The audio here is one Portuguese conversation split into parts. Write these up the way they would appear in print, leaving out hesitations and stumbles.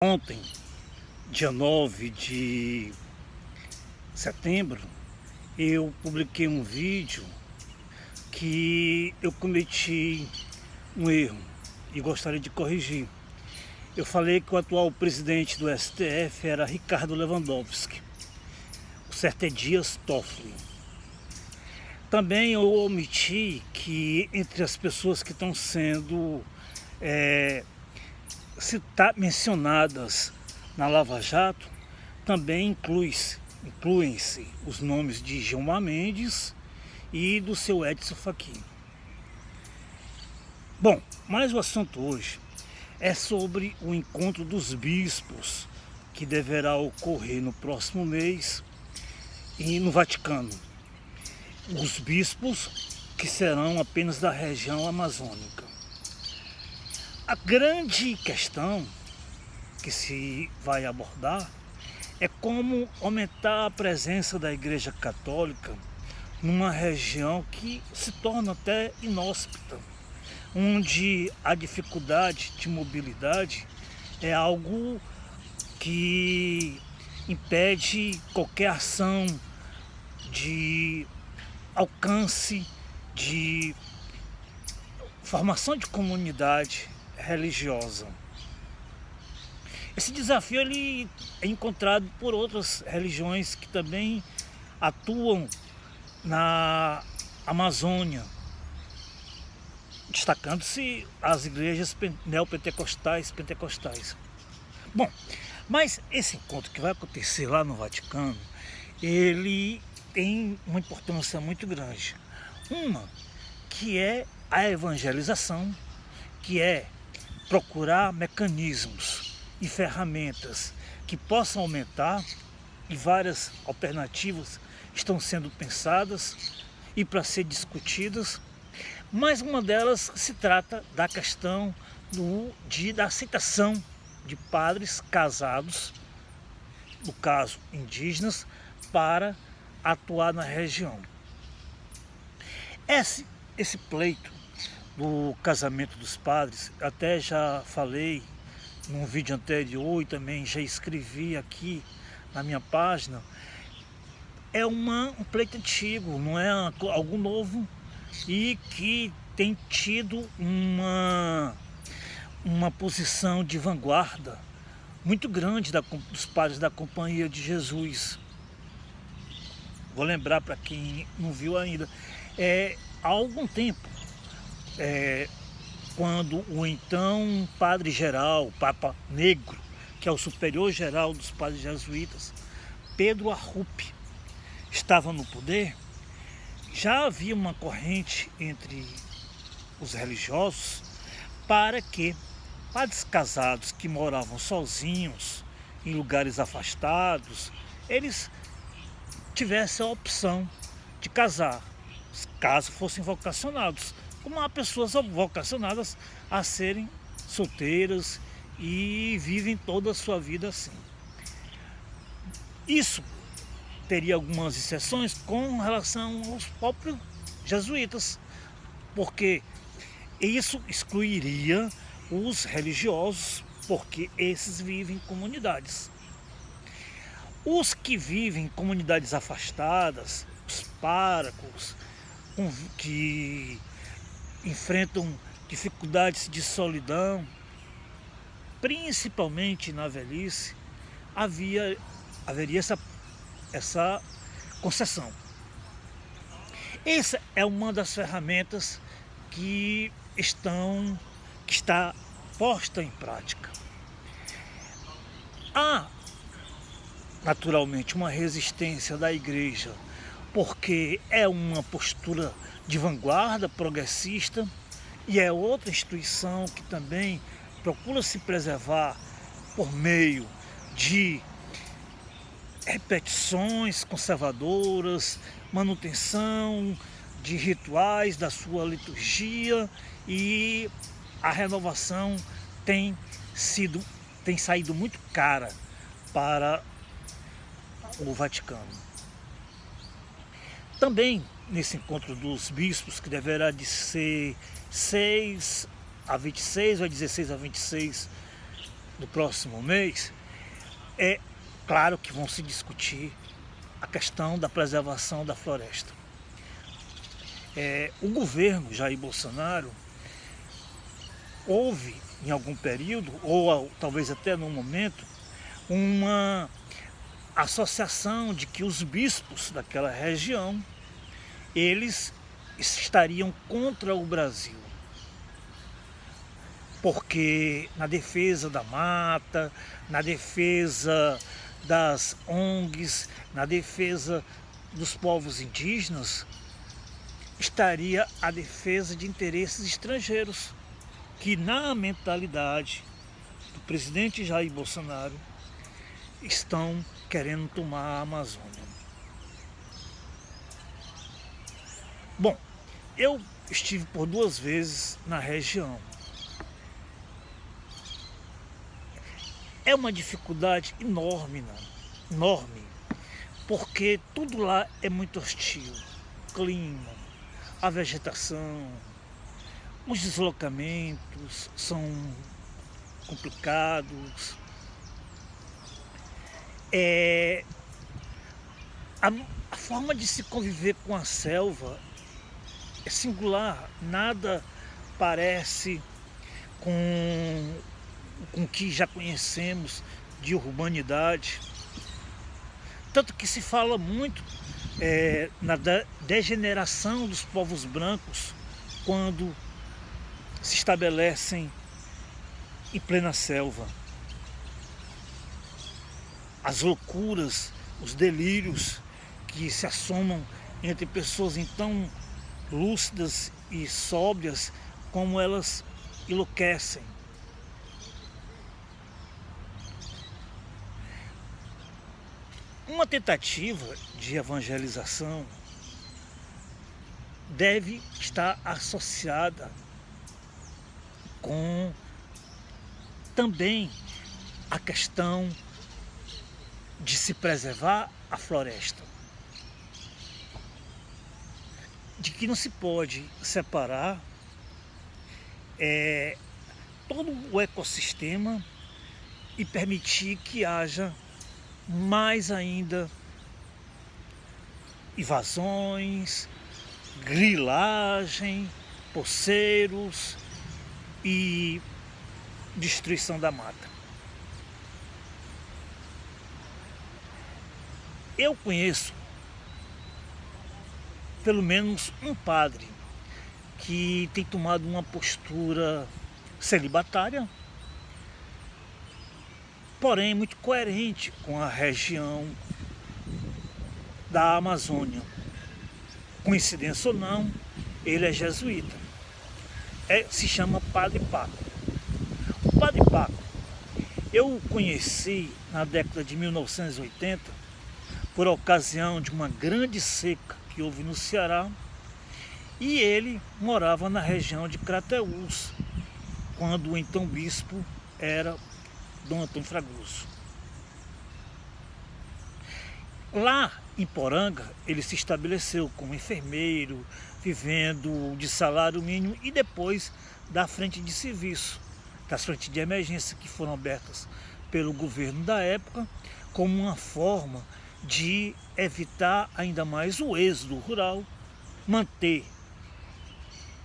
Ontem, dia 9 de setembro, eu publiquei um vídeo que eu cometi um erro e gostaria de corrigir. Eu falei que o atual presidente do STF era Ricardo Lewandowski. O certo é Dias Toffoli. Também eu omiti que entre as pessoas que estão sendo mencionadas na Lava Jato, também incluem-se os nomes de Gilmar Mendes e do seu Edson Fachin. Bom, mas o assunto hoje é sobre o encontro dos bispos que deverá ocorrer no próximo mês e no Vaticano. Os bispos que serão apenas da região amazônica. A grande questão que se vai abordar é como aumentar a presença da Igreja Católica numa região que se torna até inóspita, onde a dificuldade de mobilidade é algo que impede qualquer ação de alcance, de formação de comunidade religiosa. Esse desafio ele é encontrado por outras religiões que também atuam na Amazônia, destacando-se as igrejas neopentecostais, pentecostais. Bom, mas esse encontro que vai acontecer lá no Vaticano, ele tem uma importância muito grande. Uma que é a evangelização, que é procurar mecanismos e ferramentas que possam aumentar, e várias alternativas estão sendo pensadas e para ser discutidas, mas uma delas se trata da questão da aceitação de padres casados, no caso indígenas, para atuar na região. Esse pleito do casamento dos padres, até já falei num vídeo anterior e também já escrevi aqui na minha página, é um pleito antigo, não é algo novo e que tem tido uma posição de vanguarda muito grande dos padres da Companhia de Jesus. Vou lembrar para quem não viu ainda, há algum tempo, quando o então padre geral, Papa Negro, que é o superior geral dos padres jesuítas, Pedro Arrupe, estava no poder, já havia uma corrente entre os religiosos para que padres casados que moravam sozinhos em lugares afastados, eles tivessem a opção de casar, caso fossem vocacionados, como há pessoas vocacionadas a serem solteiras e vivem toda a sua vida assim. Isso teria algumas exceções com relação aos próprios jesuítas, porque isso excluiria os religiosos, porque esses vivem em comunidades. Os que vivem em comunidades afastadas, os párocos, que enfrentam dificuldades de solidão, principalmente na velhice, haveria essa concessão. Essa é uma das ferramentas que está posta em prática. Há naturalmente uma resistência da igreja, porque é uma postura de vanguarda progressista e é outra instituição que também procura se preservar por meio de repetições conservadoras, manutenção de rituais da sua liturgia, e a renovação tem saído muito cara para o Vaticano. Também nesse encontro dos bispos, que deverá de ser 6 a 26 ou 16 a 26 do próximo mês, é claro que vão se discutir a questão da preservação da floresta. O governo Jair Bolsonaro houve em algum período, ou talvez até no momento, uma associação de que os bispos daquela região, eles estariam contra o Brasil. Porque na defesa da mata, na defesa das ONGs, na defesa dos povos indígenas, estaria a defesa de interesses estrangeiros, que na mentalidade do presidente Jair Bolsonaro estão querendo tomar a Amazônia. Bom, eu estive por 2 vezes na região. É uma dificuldade enorme, enorme, porque tudo lá é muito hostil. O clima, a vegetação, os deslocamentos são complicados. A forma de se conviver com a selva é singular, nada parece com o que já conhecemos de urbanidade. Tanto que se fala muito na degeneração dos povos brancos quando se estabelecem em plena selva. As loucuras, os delírios que se assomam entre pessoas então lúcidas e sóbrias, como elas enlouquecem. Uma tentativa de evangelização deve estar associada com também a questão de se preservar a floresta, de que não se pode separar todo o ecossistema e permitir que haja mais ainda invasões, grilagem, poceiros e destruição da mata. Eu conheço pelo menos um padre que tem tomado uma postura celibatária, porém muito coerente com a região da Amazônia. Coincidência ou não, ele é jesuíta. Se chama Padre Paco. O Padre Paco, eu o conheci na década de 1980, por ocasião de uma grande seca que houve no Ceará, e ele morava na região de Crateús, quando o então bispo era Dom Antônio Fragoso. Lá em Poranga, ele se estabeleceu como enfermeiro, vivendo de salário mínimo, e depois da frente de serviço, das frentes de emergência que foram abertas pelo governo da época, como uma forma de evitar ainda mais o êxodo rural, manter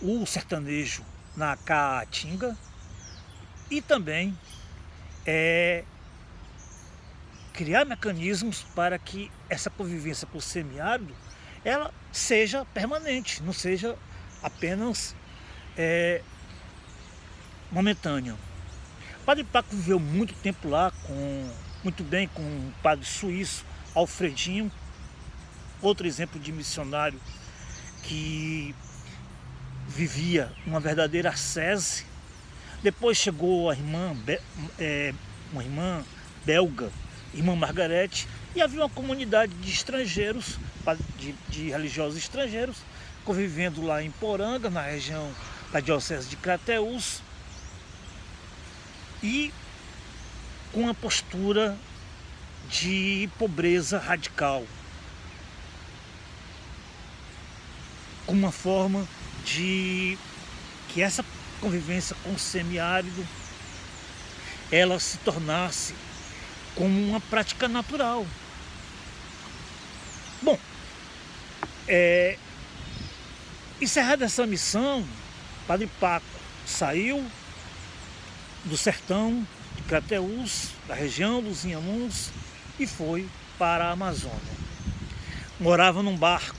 o sertanejo na caatinga e também criar mecanismos para que essa convivência com o semiárido ela seja permanente, não seja apenas momentânea. O Padre Paco viveu muito tempo lá, muito bem com o padre suíço Alfredinho, outro exemplo de missionário que vivia uma verdadeira ascese. Depois chegou a uma irmã belga, irmã Margarete, e havia uma comunidade de estrangeiros, de religiosos estrangeiros, convivendo lá em Poranga, na região da diocese de Crateús, e com uma postura de pobreza radical, com uma forma de que essa convivência com o semiárido ela se tornasse como uma prática natural. Bom, encerrada essa missão, Padre Paco saiu do sertão de Crateús, da região dos Inhamuns, e foi para a Amazônia. Morava num barco,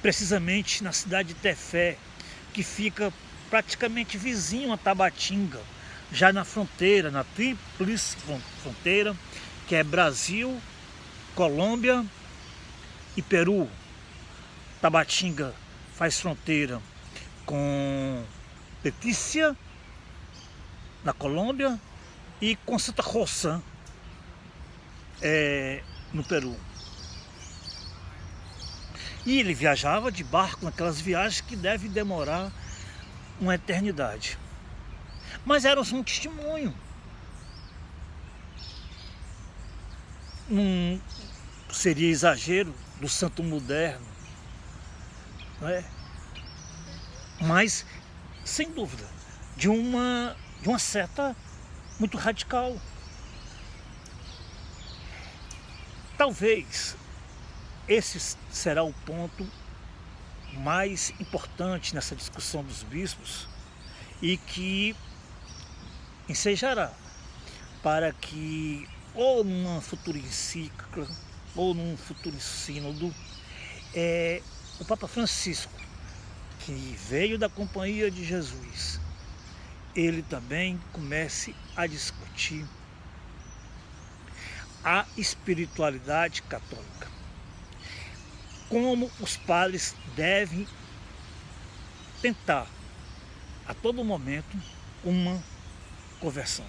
precisamente na cidade de Tefé, que fica praticamente vizinho a Tabatinga, já na fronteira, na tríplice fronteira, que é Brasil, Colômbia e Peru. Tabatinga faz fronteira com Letícia, na Colômbia, e com Santa Rosa, no Peru. E ele viajava de barco naquelas viagens que devem demorar uma eternidade. Mas era um testemunho. Não seria exagero do santo moderno, não é? Mas, sem dúvida, de uma seta muito radical. Talvez esse será o ponto mais importante nessa discussão dos bispos e que ensejará para que, ou numa futura encíclica, ou num futuro sínodo, o Papa Francisco, que veio da Companhia de Jesus, ele também comece a discutir a espiritualidade católica. Como os padres devem tentar, a todo momento, uma conversão.